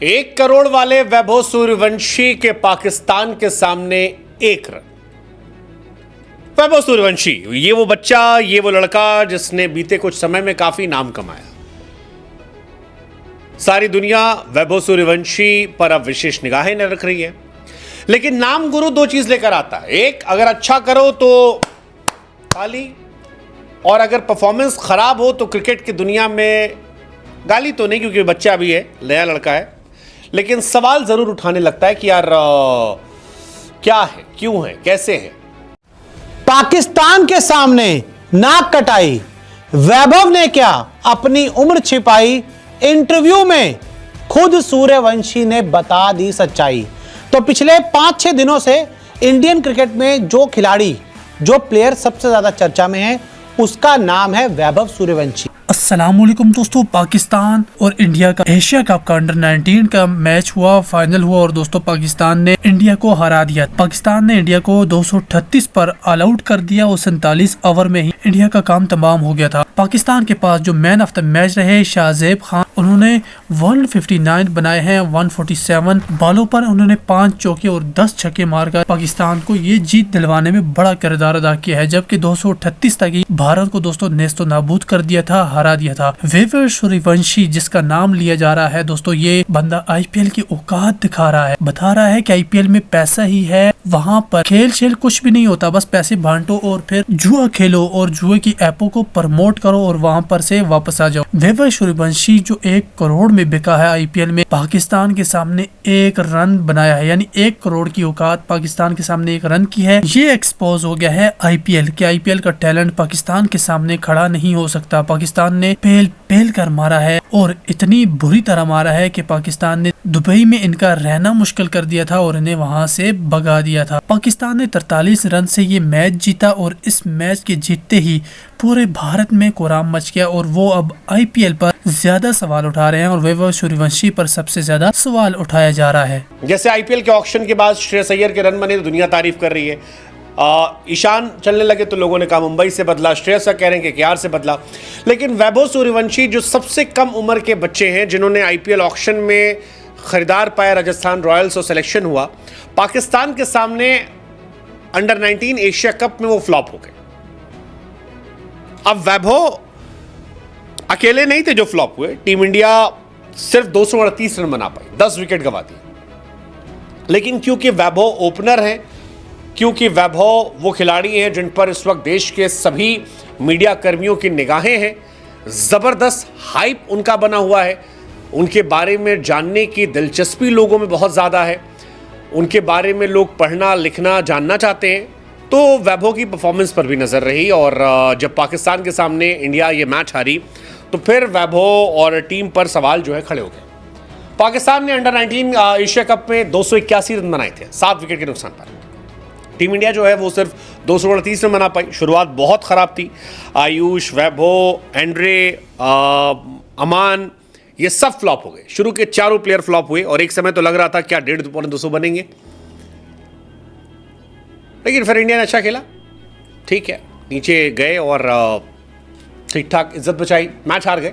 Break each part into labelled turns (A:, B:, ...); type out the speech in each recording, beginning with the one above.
A: 1 करोड़ वाले वैभव सूर्यवंशी के पाकिस्तान के सामने 1 रन। वैभव सूर्यवंशी ये वो बच्चा, ये वो लड़का जिसने बीते कुछ समय में काफी नाम कमाया। सारी दुनिया वैभव सूर्यवंशी पर अब विशेष निगाहें न रख रही है, लेकिन नाम गुरु 2 चीज लेकर आता है। एक, अगर अच्छा करो तो ताली, और अगर परफॉर्मेंस खराब हो तो क्रिकेट की दुनिया में गाली तो नहीं, क्योंकि बच्चा भी है, नया लड़का है, लेकिन सवाल जरूर उठाने लगता है कि यार क्या है, क्यों है, कैसे है।
B: पाकिस्तान के सामने नाक कटाई, वैभव ने क्या अपनी उम्र छिपाई, इंटरव्यू में खुद सूर्यवंशी ने बता दी सच्चाई। तो पिछले 5-6 दिनों से इंडियन क्रिकेट में जो खिलाड़ी, जो प्लेयर सबसे ज्यादा चर्चा में है, उसका नाम है वैभव सूर्यवंशी।
C: अस्सलामुअलैकुम दोस्तों, पाकिस्तान और इंडिया का एशिया कप का अंडर 19 का मैच हुआ, फाइनल हुआ और दोस्तों पाकिस्तान ने इंडिया को हरा दिया। पाकिस्तान ने इंडिया को 238 पर ऑल आउट कर दिया और 47 ओवर में ही इंडिया का काम तमाम हो गया था। पाकिस्तान के पास जो मैन ऑफ द मैच रहे शाहजेब खान, उन्होंने 159 बनाए हैं 147 बॉलों पर। उन्होंने 5 चौके और 10 छक्के मारकर पाकिस्तान को ये जीत दिलवाने में बड़ा किरदार अदा किया है, जबकि 238 तक ही भारत को दोस्तों नेस्तो नाबूद कर दिया था, हरा दिया था। वैभव सूर्यवंशी जिसका नाम लिया जा रहा है दोस्तों, ये बंदा आईपीएल की औकात दिखा रहा है, बता रहा है कि आईपीएल में पैसा ही है, वहाँ पर खेल शेल कुछ भी नहीं होता, बस पैसे बांटो और फिर जुआ खेलो और जुए की ऐपों को प्रमोट करो और वहाँ पर से वापस आ जाओ। वैभव सूर्यवंशी जो 1 करोड़ में बिका है आईपीएल में, पाकिस्तान के सामने 1 रन बनाया है, यानी 1 करोड़ की औकात पाकिस्तान के सामने 1 रन की है। ये एक्सपोज हो गया है आईपीएल के, आईपीएल का टैलेंट पाकिस्तान के सामने खड़ा नहीं हो सकता। पाकिस्तान ने पेल पेल कर मारा है और इतनी बुरी तरह मारा है कि पाकिस्तान ने दुबई में इनका रहना मुश्किल कर दिया था और इन्हें वहां से भगा दिया था। पाकिस्तान ने 43 रन से ये मैच जीता और इस मैच के जीतते ही पूरे भारत में कोहराम मच गया और वो अब आईपीएल पर ज्यादा सवाल उठा रहे हैं और वैभव सूर्यवंशी पर सबसे ज्यादा सवाल उठाया जा रहा है।
A: जैसे आईपीएल के ऑक्शन के बाद श्रेयस अय्यर के रन बने तो दुनिया तारीफ कर रही है, ईशान चलने लगे तो लोगों ने कहा मुंबई से बदला, श्रेयस कह रहे हैं कि केकेआर से बदला, लेकिन वैभव सूर्यवंशी जो सबसे कम उम्र के बच्चे हैं जिन्होंने आईपीएल ऑक्शन में खरीदार पाया, राजस्थान रॉयल्स और सिलेक्शन हुआ, पाकिस्तान के सामने अंडर 19 एशिया कप में वो फ्लॉप हो गए। अब वैभव अकेले नहीं थे जो फ्लॉप हुए, टीम इंडिया सिर्फ 238 रन बना पाई, 10 विकेट गंवा दी, लेकिन क्योंकि वैभव ओपनर हैं, क्योंकि वैभव वो खिलाड़ी हैं जिन पर इस वक्त देश के सभी मीडिया कर्मियों की निगाहें हैं, जबरदस्त हाइप उनका बना हुआ है, उनके बारे में जानने की दिलचस्पी लोगों में बहुत ज़्यादा है, उनके बारे में लोग पढ़ना लिखना जानना चाहते हैं, तो वैभव की परफॉर्मेंस पर भी नज़र रही। और जब पाकिस्तान के सामने इंडिया ये मैच हारी तो फिर वैभव और टीम पर सवाल जो है खड़े हो गए। पाकिस्तान ने अंडर 19 एशिया कप में 281 रन बनाए थे 7 विकेट के नुकसान पर। टीम इंडिया जो है वो सिर्फ 238 रन बना पाई। शुरुआत बहुत ख़राब थी, आयुष, वैभव, एंड्रे, अमान, ये सब फ्लॉप हो गए। शुरू के चारों प्लेयर फ्लॉप हुए और एक समय तो लग रहा था क्या 150-200 बनेंगे, लेकिन फिर इंडिया ने अच्छा खेला, ठीक है, नीचे गए और ठीक ठाक इज्जत बचाई, मैच हार गए,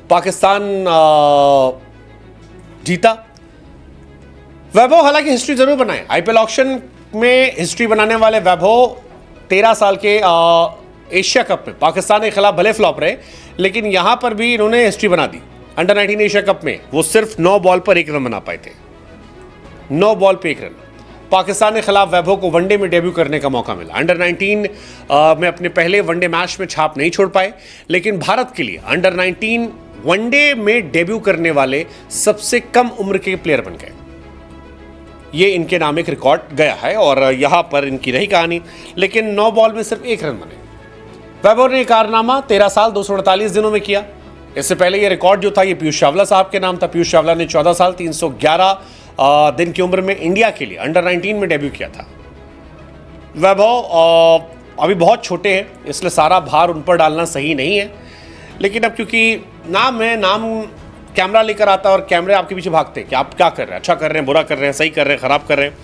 A: पाकिस्तान जीता। वैभव हालांकि हिस्ट्री जरूर बनाए, आईपीएल ऑक्शन में हिस्ट्री बनाने वाले वैभव 13 साल के एशिया कप में पाकिस्तान के खिलाफ भले फ्लॉप रहे, लेकिन यहां पर भी इन्होंने हिस्ट्री बना दी। अंडर 19 एशिया कप में वो सिर्फ 9 बॉल पर 1 रन बना पाए थे, 9 बॉल पर 1 रन। पाकिस्तान के खिलाफ वैभव को वनडे में डेब्यू करने का मौका मिला। अंडर 19 में अपने पहले वनडे मैच में छाप नहीं छोड़ पाए, लेकिन भारत के लिए अंडर 19 वनडे में डेब्यू करने वाले सबसे कम उम्र के प्लेयर बन गए। ये इनके नाम एक रिकॉर्ड गया है और यहां पर इनकी रही कहानी, लेकिन 9 बॉल में सिर्फ 1 रन बने। वैभव ने कारनामा 13 साल 248 दिनों में किया। इससे पहले ये रिकॉर्ड जो था ये पीयूष चावला साहब के नाम था। पीयूष चावला ने 14 साल 311 दिन की उम्र में इंडिया के लिए अंडर 19 में डेब्यू किया था। वैभव अभी बहुत छोटे हैं, इसलिए सारा भार उन पर डालना सही नहीं है, लेकिन अब क्योंकि नाम है, नाम कैमरा लेकर आता है और कैमरे आपके पीछे भागते हैं कि आप क्या कर रहे हैं, अच्छा कर रहे हैं, बुरा कर रहे हैं, सही कर रहे हैं, खराब कर रहे हैं,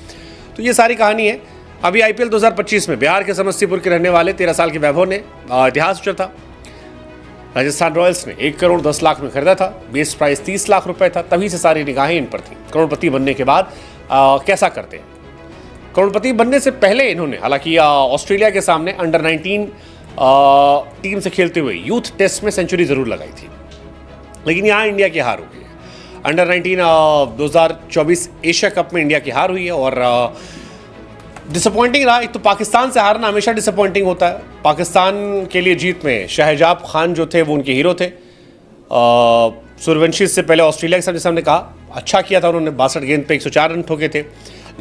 A: तो ये सारी कहानी है। अभी आईपीएल 2025 में बिहार के समस्तीपुर के रहने वाले 13 साल के वैभव ने इतिहास रचा था। राजस्थान रॉयल्स ने 1 करोड़ 10 लाख में खरीदा था, बेस प्राइस 30 लाख रुपए था, तभी से सारी निगाहें इन पर थी। करोड़पति बनने के बाद कैसा करते हैं। करोड़पति बनने से पहले इन्होंने हालांकि ऑस्ट्रेलिया के सामने अंडर 19 टीम से खेलते हुए यूथ टेस्ट में सेंचुरी जरूर लगाई थी, लेकिन यहाँ इंडिया की हार हो गई है। अंडर 19 2024 एशिया कप में इंडिया की हार हुई है और डिसअपॉइंटिंग रहा। एक तो पाकिस्तान से हारना हमेशा डिसअपॉइंटिंग होता है। पाकिस्तान के लिए जीत में शाहजाब खान जो थे वो उनके हीरो थे। सूर्यवंशी से पहले ऑस्ट्रेलिया के साथ जैसे हमने कहा अच्छा किया था, उन्होंने 62 गेंद पे 104 रन ठोके थे।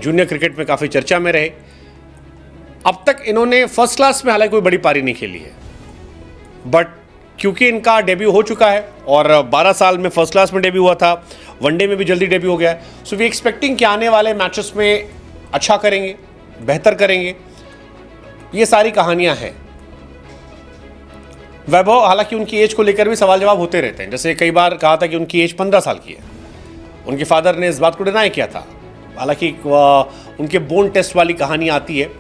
A: जूनियर क्रिकेट में काफ़ी चर्चा में रहे। अब तक इन्होंने फर्स्ट क्लास में हालांकि कोई बड़ी पारी नहीं खेली है, बट क्योंकि इनका डेब्यू हो चुका है और 12 साल में फर्स्ट क्लास में डेब्यू हुआ था, वनडे में भी जल्दी डेब्यू हो गया है, सो वी एक्सपेक्टिंग कि आने वाले मैचेस में अच्छा करेंगे, बेहतर करेंगे। ये सारी कहानियां हैं। वैभव हालांकि उनकी एज को लेकर भी सवाल जवाब होते रहते हैं। जैसे कई बार कहा था कि उनकी एज 15 साल की है, उनके फादर ने इस बात को डिनाई किया था। हालांकि उनके बोन टेस्ट वाली कहानी आती है,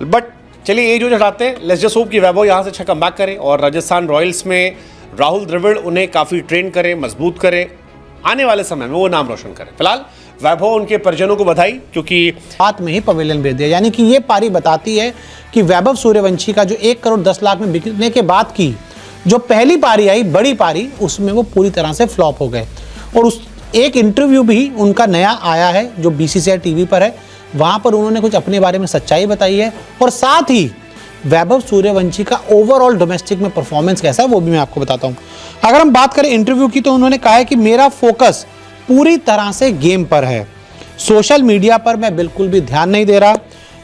A: बट चलिए एज हटाते हैं। लेट्स जस्ट होप कि वैभव यहाँ से अच्छा कमबैक करें और राजस्थान रॉयल्स में राहुल द्रविड़ उन्हें काफ़ी ट्रेन करें, मजबूत करें, आने वाले समय में वो नाम रोशन करें। फिलहाल वैभव उनके परिजनों को बधाई, क्योंकि
B: बात में ही पवेलियन भेज दिया। यानी कि ये पारी बताती है कि वैभव सूर्यवंशी का जो 1 करोड़ 10 लाख में बिकने के बाद की जो पहली पारी आई, बड़ी पारी, उसमें वो पूरी तरह से फ्लॉप हो गए। और उस एक इंटरव्यू भी उनका नया आया है जो BCCI टीवी पर है, वहाँ पर उन्होंने कुछ अपने बारे में सच्चाई बताई है और साथ ही वैभव सूर्यवंशी का ओवरऑल डोमेस्टिक में परफॉर्मेंस कैसा है वो भी मैं आपको बताता हूँ। अगर हम बात करें इंटरव्यू की तो उन्होंने कहा है कि मेरा फोकस पूरी तरह से गेम पर है, सोशल मीडिया पर मैं बिल्कुल भी ध्यान नहीं दे रहा।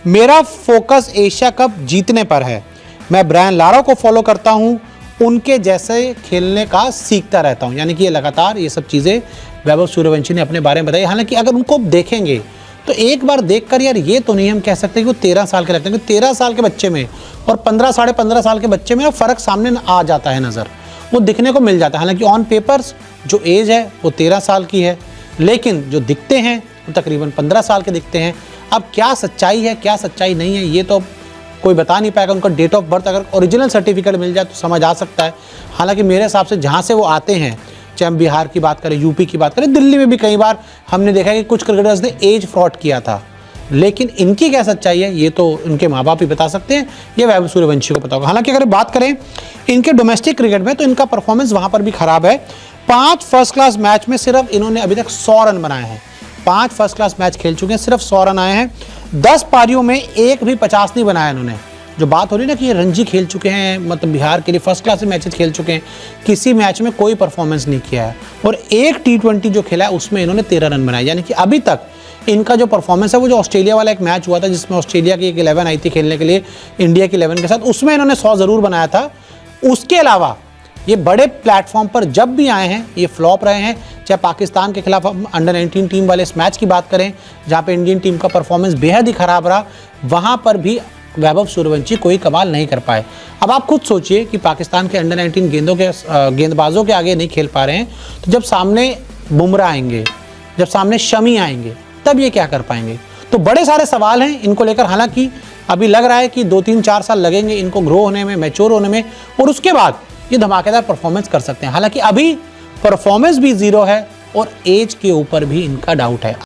B: मेरा फोकस एशिया कप जीतने पर है। मैं ब्रायन लारा को फॉलो करता हूँ, उनके जैसे खेलने का सीखता रहता हूँ। यानी कि ये लगातार ये सब चीज़ें वैभव सूर्यवंशी ने अपने बारे में बताई। हालांकि अगर उनको देखेंगे तो एक बार देखकर यार ये तो नहीं हम कह सकते कि वो 13 साल के लगते हैं, क्योंकि 13 साल के बच्चे में और 15 साढ़े 15 साल के बच्चे में फ़र्क सामने आ जाता है, नज़र वो दिखने को मिल जाता है। हालांकि ऑन पेपर्स जो एज है वो 13 साल की है, लेकिन जो दिखते हैं वो तकरीबन 15 साल के दिखते हैं। अब क्या सच्चाई है क्या सच्चाई नहीं है ये तो कोई बता नहीं पाएगा। उनका डेट ऑफ बर्थ अगर ओरिजिनल सर्टिफिकेट मिल जाए तो समझ आ सकता है। हालांकि मेरे हिसाब से जहाँ से वो आते हैं, चाहे हम बिहार की बात करें, यूपी की बात करें, दिल्ली में भी कई बार हमने देखा है कि कुछ क्रिकेटर्स ने एज फ्रॉड किया था, लेकिन इनकी क्या सच्चाई है ये तो इनके माँ बाप ही बता सकते हैं, ये वैभव सूर्यवंशी को पता होगा। हालांकि अगर बात करें इनके डोमेस्टिक क्रिकेट में तो इनका परफॉर्मेंस वहाँ पर भी खराब है। 5 फर्स्ट क्लास मैच में सिर्फ इन्होंने अभी तक 100 रन बनाए हैं। 5 फर्स्ट क्लास मैच खेल चुके हैं, सिर्फ 100 रन आए हैं। 10 पारियों में एक भी 50 नहीं बनाया इन्होंने। जो बात हो रही है ना कि ये रणजी खेल चुके हैं, मतलब बिहार के लिए फर्स्ट क्लास मैचेस खेल चुके हैं, किसी मैच में कोई परफॉर्मेंस नहीं किया है। और एक T20 जो खेला है उसमें इन्होंने 13 रन बनाए। यानी कि अभी तक इनका जो परफॉर्मेंस है वो जो ऑस्ट्रेलिया वाला एक मैच हुआ था जिसमें ऑस्ट्रेलिया की एक 11 आई थी खेलने के लिए इंडिया की 11 के साथ, उसमें इन्होंने 100 ज़रूर बनाया था। उसके अलावा ये बड़े प्लेटफॉर्म पर जब भी आए हैं ये फ्लॉप रहे हैं। चाहे पाकिस्तान के खिलाफ हम अंडर 19 टीम वाले इस मैच की बात करें जहाँ पे इंडियन टीम का परफॉर्मेंस बेहद ही खराब रहा, वहाँ पर भी वैभव सूर्यवंशी कोई कमाल नहीं कर पाए। अब आप खुद सोचिए कि पाकिस्तान के अंडर 19 गेंदबाजों के आगे नहीं खेल पा रहे हैं, तो जब सामने बुमराह आएंगे, जब सामने शमी आएंगे, तब ये क्या कर पाएंगे। तो बड़े सारे सवाल हैं इनको लेकर। हालांकि अभी लग रहा है कि 2-3-4 साल लगेंगे इनको ग्रो होने में, मैच्योर होने में, और उसके बाद ये धमाकेदार परफॉर्मेंस कर सकते हैं। हालांकि अभी परफॉर्मेंस भी 0 है और एज के ऊपर भी इनका डाउट है।